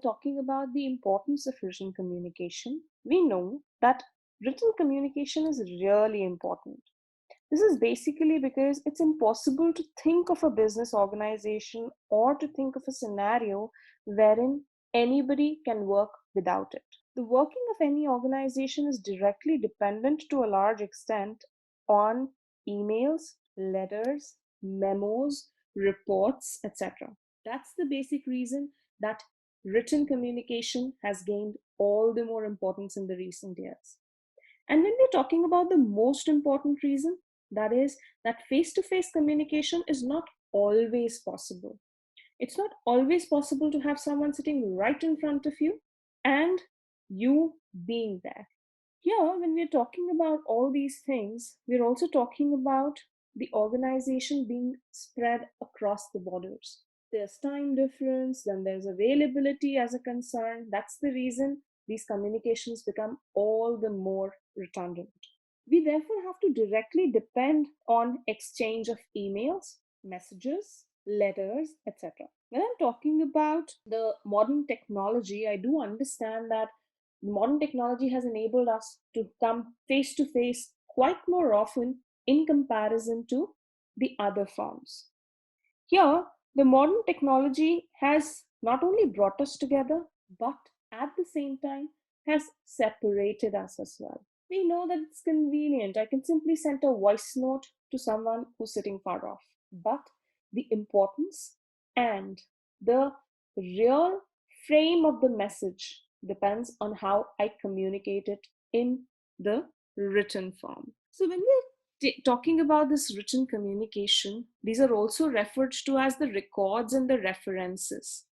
talking about the importance of written communication, we know that written communication is really important. This is basically because it's impossible to think of a business organization or to think of a scenario wherein anybody can work without it. The working of any organization is directly dependent to a large extent on emails, letters, memos, reports, etc. That's the basic reason that written communication has gained all the more importance in the recent years. And when we're talking about the most important reason, that is that face to face communication is not always possible. It's not always possible to have someone sitting right in front of you and you being there. Here, when we're talking about all these things, we're also talking about the organization being spread across the borders. There's time difference, then there's availability as a concern. That's the reason these communications become all the more redundant. We therefore have to directly depend on exchange of emails, messages, letters, etc. When I'm talking about the modern technology, I do understand that modern technology has enabled us to come face to face quite more often in comparison to the other forms. Here, the modern technology has not only brought us together, but at the same time has separated us as well. We know that it's convenient. I can simply send a voice note to someone who's sitting far off. But the importance and the real frame of the message depends on how I communicate it in the written form. So when we're talking about this written communication, these are also referred to as the records and the references,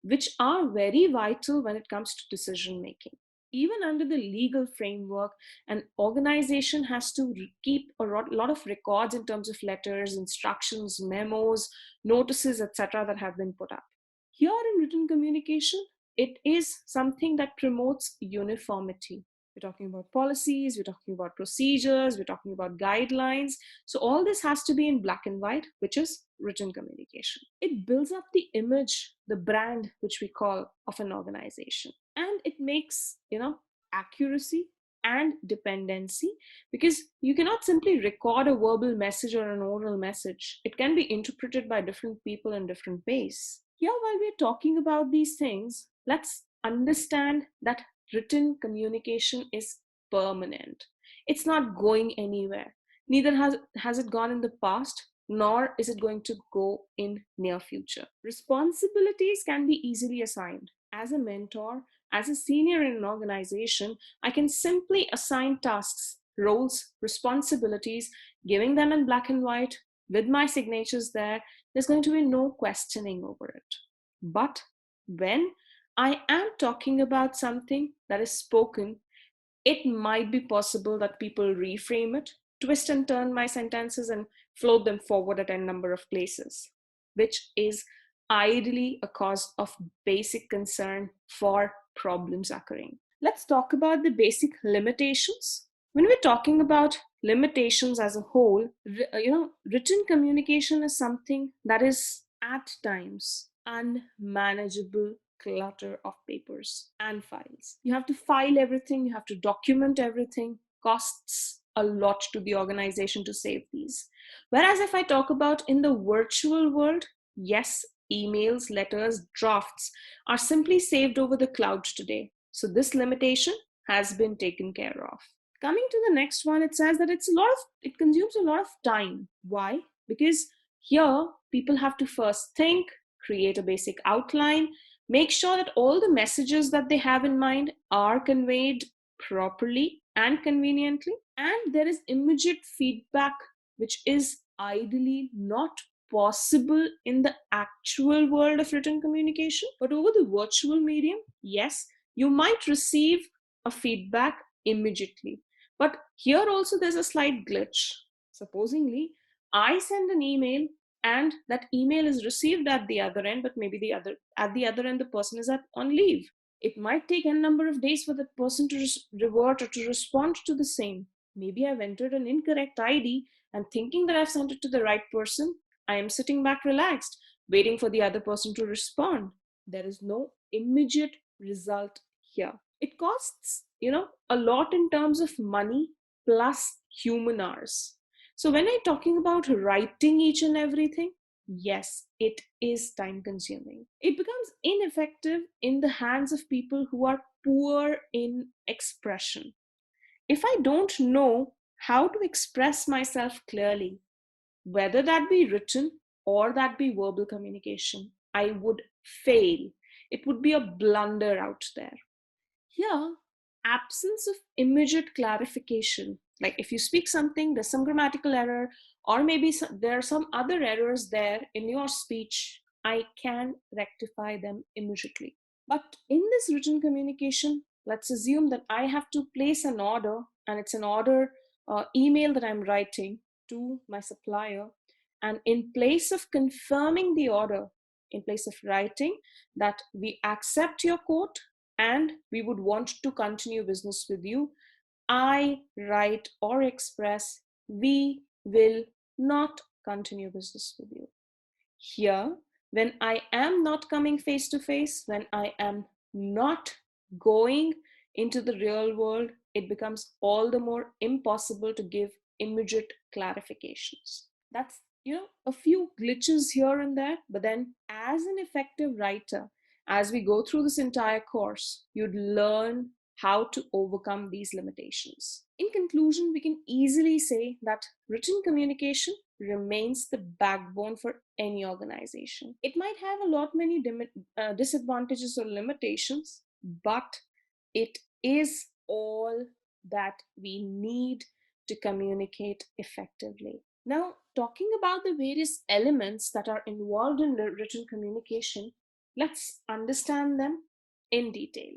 which are very vital when it comes to decision making. Even under the legal framework, an organization has to keep a lot of records in terms of letters, instructions, memos, notices, etc., that have been put up. Here in written communication, it is something that promotes uniformity. We're talking about policies, we're talking about procedures, we're talking about guidelines. So all this has to be in black and white, which is written communication. It builds up the image, the brand, which we call, of an organization. And it makes, accuracy and dependency, because you cannot simply record a verbal message or an oral message. It can be interpreted by different people in different ways. Here, while we're talking about these things, let's understand that written communication is permanent. It's not going anywhere. Neither has it gone in the past, nor is it going to go in near future. Responsibilities can be easily assigned. As a mentor, as a senior in an organization, I can simply assign tasks, roles, responsibilities, giving them in black and white with my signatures there. There's going to be no questioning over it. But when I am talking about something that is spoken, it might be possible that people reframe it, twist and turn my sentences, and float them forward at a number of places, which is ideally a cause of basic concern for problems occurring. Let's talk about the basic limitations. When we're talking about limitations as a whole, written communication is something that is at times unmanageable clutter of papers and files. You have to file everything, you have to document everything, costs a lot to the organization to save these. Whereas if I talk about in the virtual world, yes, emails, letters, drafts are simply saved over the cloud today. So this limitation has been taken care of. Coming to the next one, it says that it consumes a lot of time. Why? Because here people have to first think, create a basic outline, make sure that all the messages that they have in mind are conveyed properly and conveniently, and there is immediate feedback, which is ideally not possible in the actual world of written communication. But over the virtual medium, yes, you might receive a feedback immediately. But here also there's a slight glitch. Supposingly, I send an email and that email is received at the other end, but maybe at the other end the person is on leave. It might take a number of days for that person to revert or to respond to the same. Maybe I've entered an incorrect ID, and thinking that I've sent it to the right person, I am sitting back relaxed, waiting for the other person to respond. There is no immediate result here. It costs, a lot in terms of money plus human hours. So when I'm talking about writing each and everything, yes, it is time consuming. It becomes ineffective in the hands of people who are poor in expression. If I don't know how to express myself clearly, whether that be written or that be verbal communication, I would fail. It would be a blunder out there. Here, absence of immediate clarification, like if you speak something, there's some grammatical error, or maybe there are some other errors there in your speech, I can rectify them immediately. But in this written communication, let's assume that I have to place an order, and it's an order email that I'm writing to my supplier. And in place of confirming the order, in place of writing that we accept your quote and we would want to continue business with you, I write or express, we will not continue business with you. Here, when I am not coming face to face, when I am not going into the real world, it becomes all the more impossible to give immediate clarifications. That's, a few glitches here and there, but then as an effective writer, as we go through this entire course, you'd learn how to overcome these limitations. In conclusion, we can easily say that written communication remains the backbone for any organization. It might have a lot many disadvantages or limitations, but it is all that we need to communicate effectively. Now, talking about the various elements that are involved in written communication, let's understand them in detail.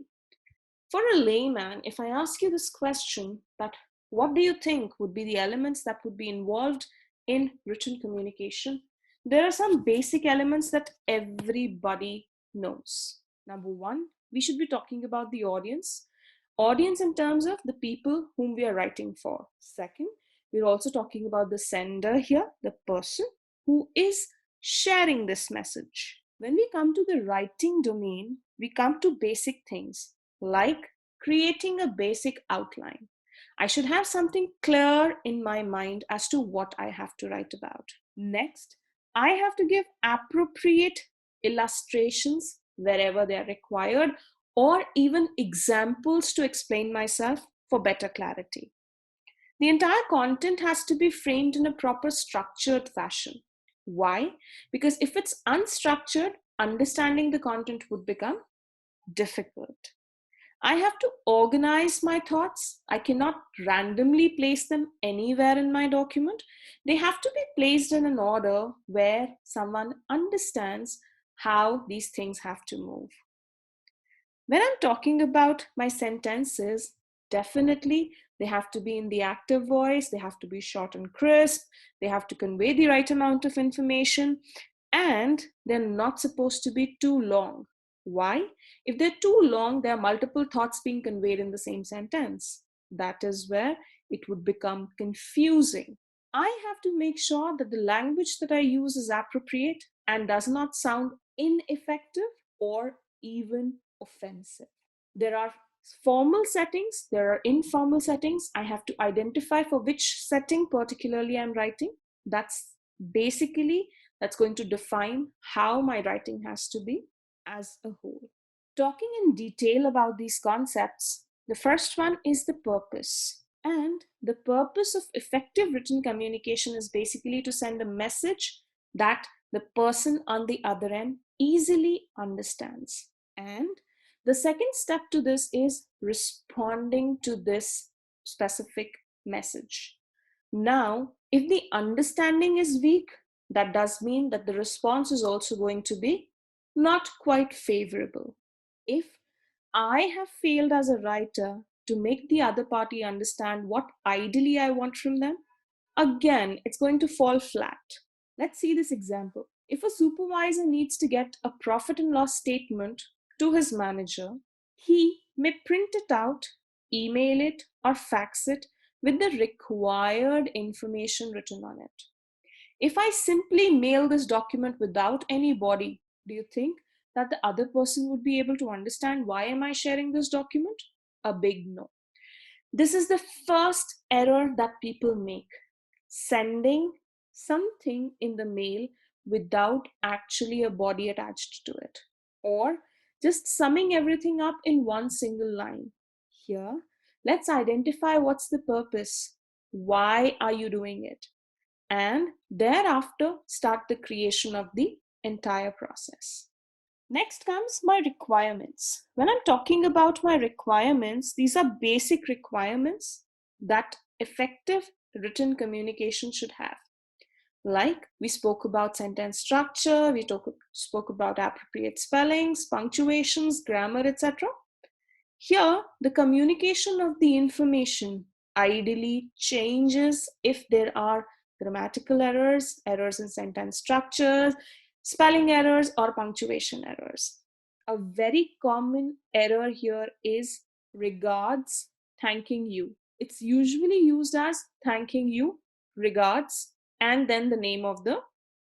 For a layman, if I ask you this question, that what do you think would be the elements that would be involved in written communication? There are some basic elements that everybody knows. Number one, we should be talking about the audience. Audience in terms of the people whom we are writing for. Second, we're also talking about the sender here, the person who is sharing this message. When we come to the writing domain, we come to basic things like creating a basic outline. I should have something clear in my mind as to what I have to write about. Next, I have to give appropriate illustrations wherever they are required, or even examples to explain myself for better clarity. The entire content has to be framed in a proper structured fashion. Why? Because if it's unstructured, understanding the content would become difficult. I have to organize my thoughts. I cannot randomly place them anywhere in my document. They have to be placed in an order where someone understands how these things have to move. When I'm talking about my sentences, definitely they have to be in the active voice, they have to be short and crisp, they have to convey the right amount of information, and they're not supposed to be too long. Why? If they're too long, there are multiple thoughts being conveyed in the same sentence. That is where it would become confusing. I have to make sure that the language that I use is appropriate and does not sound ineffective or even offensive. There are formal settings, there are informal settings. I have to identify for which setting particularly I'm writing. That's going to define how my writing has to be as a whole. Talking in detail about these concepts, the first one is the purpose. And the purpose of effective written communication is basically to send a message that the person on the other end easily understands. And the second step to this is responding to this specific message. Now, if the understanding is weak, that does mean that the response is also going to be not quite favorable. If I have failed as a writer to make the other party understand what ideally I want from them, again, it's going to fall flat. Let's see this example. If a supervisor needs to get a profit and loss statement to his manager, he may print it out, email it, or fax it with the required information written on it. If I simply mail this document without any body, do you think that the other person would be able to understand why am I sharing this document? A big no. This is the first error that people make, sending something in the mail without actually a body attached to it, or just summing everything up in one single line. Here, let's identify what's the purpose. Why are you doing it? And thereafter, start the creation of the entire process. Next comes my requirements. When I'm talking about my requirements, these are basic requirements that effective written communication should have. Like we spoke about sentence structure, spoke about appropriate spellings, punctuations, grammar, etc. Here, the communication of the information ideally changes if there are grammatical errors, errors in sentence structures, spelling errors, or punctuation errors. A very common error here is regards, thanking you. It's usually used as thanking you, regards, and then the name of the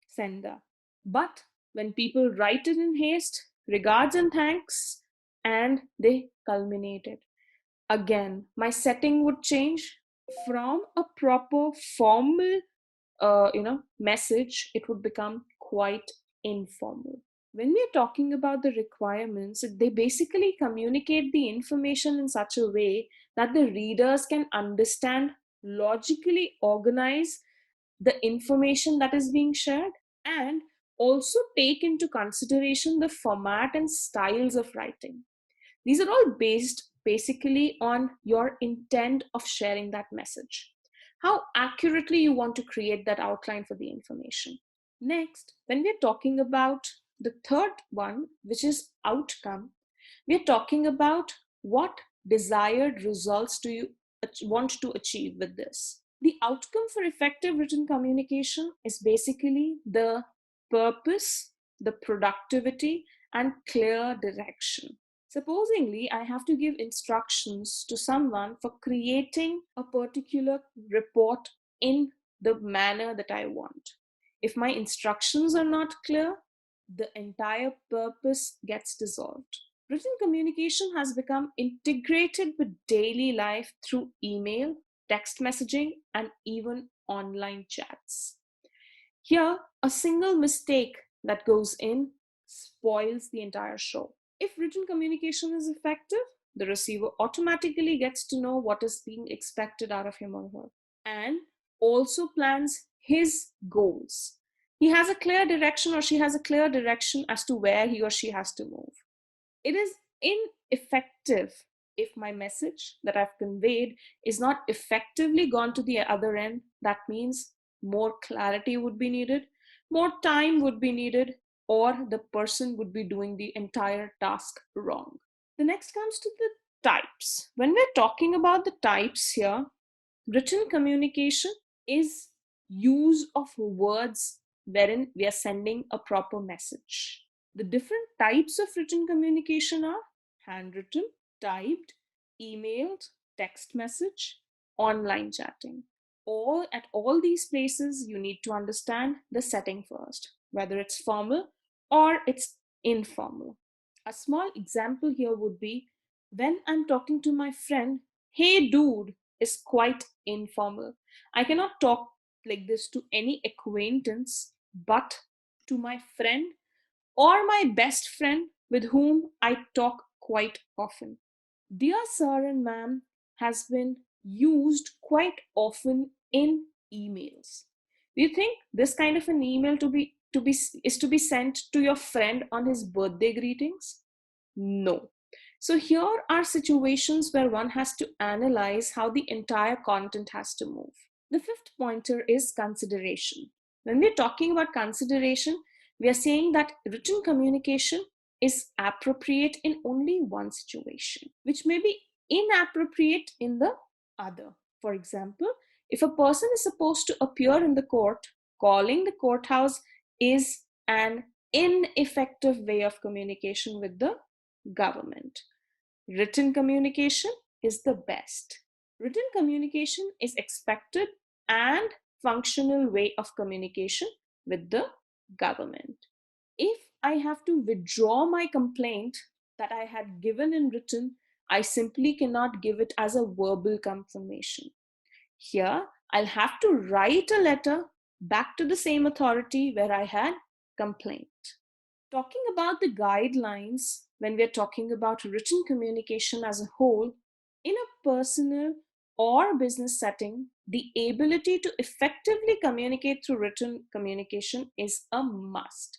sender. But when people write it in haste, regards and thanks, and they culminated. Again, my setting would change from a proper formal, message. It would become quite informal. When we are talking about the requirements, they basically communicate the information in such a way that the readers can understand, logically organize the information that is being shared, and also take into consideration the format and styles of writing. These are all based basically on your intent of sharing that message, how accurately you want to create that outline for the information. Next, when we're talking about the third one, which is outcome, we're talking about what desired results do you want to achieve with this. The outcome for effective written communication is basically the purpose, the productivity, and clear direction. Supposingly, I have to give instructions to someone for creating a particular report in the manner that I want. If my instructions are not clear, the entire purpose gets dissolved. Written communication has become integrated with daily life through email, text messaging, and even online chats. Here, a single mistake that goes in spoils the entire show. If written communication is effective, the receiver automatically gets to know what is being expected out of him or her, and also plans his goals. He has a clear direction, or she has a clear direction as to where he or she has to move. It is ineffective if my message that I've conveyed is not effectively gone to the other end. That means more clarity would be needed, more time would be needed, or the person would be doing the entire task wrong. The next comes to the types. When we're talking about the types here, written communication is use of words wherein we are sending a proper message. The different types of written communication are handwritten, typed, emailed, text message, online chatting. At all these places, you need to understand the setting first, whether it's formal or it's informal. A small example here would be when I'm talking to my friend, hey dude, is quite informal. I cannot talk like this to any acquaintance, but to my friend or my best friend with whom I talk quite often. Dear Sir and Ma'am has been used quite often in emails. Do you think this kind of an email to be sent to your friend on his birthday greetings? No. So here are situations where one has to analyze how the entire content has to move. The fifth pointer is consideration. When we're talking about consideration, we are saying that written communication is appropriate in only one situation, which may be inappropriate in the other. For example, if a person is supposed to appear in the court, calling the courthouse is an ineffective way of communication with the government. Written communication is the best. Written communication is expected and functional way of communication with the government. If I have to withdraw my complaint that I had given in written, I simply cannot give it as a verbal confirmation. Here, I'll have to write a letter back to the same authority where I had complained. Talking about the guidelines when we're talking about written communication as a whole, in a personal or business setting, the ability to effectively communicate through written communication is a must.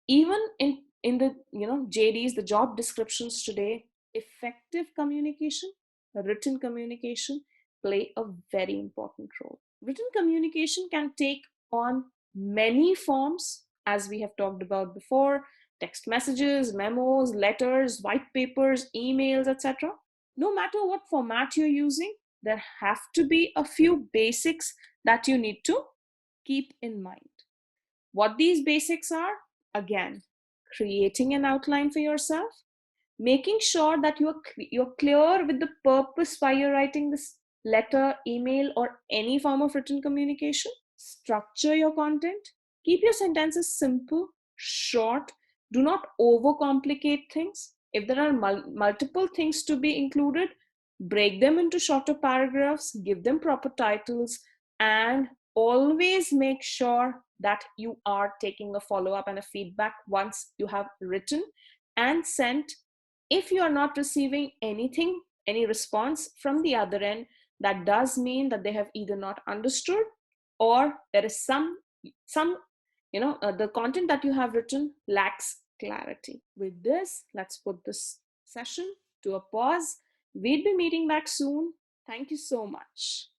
Even in the JDs, the job descriptions today, effective communication, written communication play a very important role. Written communication can take on many forms, as we have talked about before: text messages, memos, letters, white papers, emails, etc. No matter what format you're using, there have to be a few basics that you need to keep in mind. What these basics are: again, creating an outline for yourself, making sure that you're clear with the purpose why you're writing this letter, email, or any form of written communication. Structure your content. Keep your sentences simple, short. Do not overcomplicate things. If there are multiple things to be included, break them into shorter paragraphs, give them proper titles, and always make sure that you are taking a follow up and a feedback once you have written and sent. If you are not receiving anything, any response from the other end, that does mean that they have either not understood, or there is some the content that you have written lacks clarity. With this, let's put this session to a pause. We'll be meeting back soon. Thank you so much.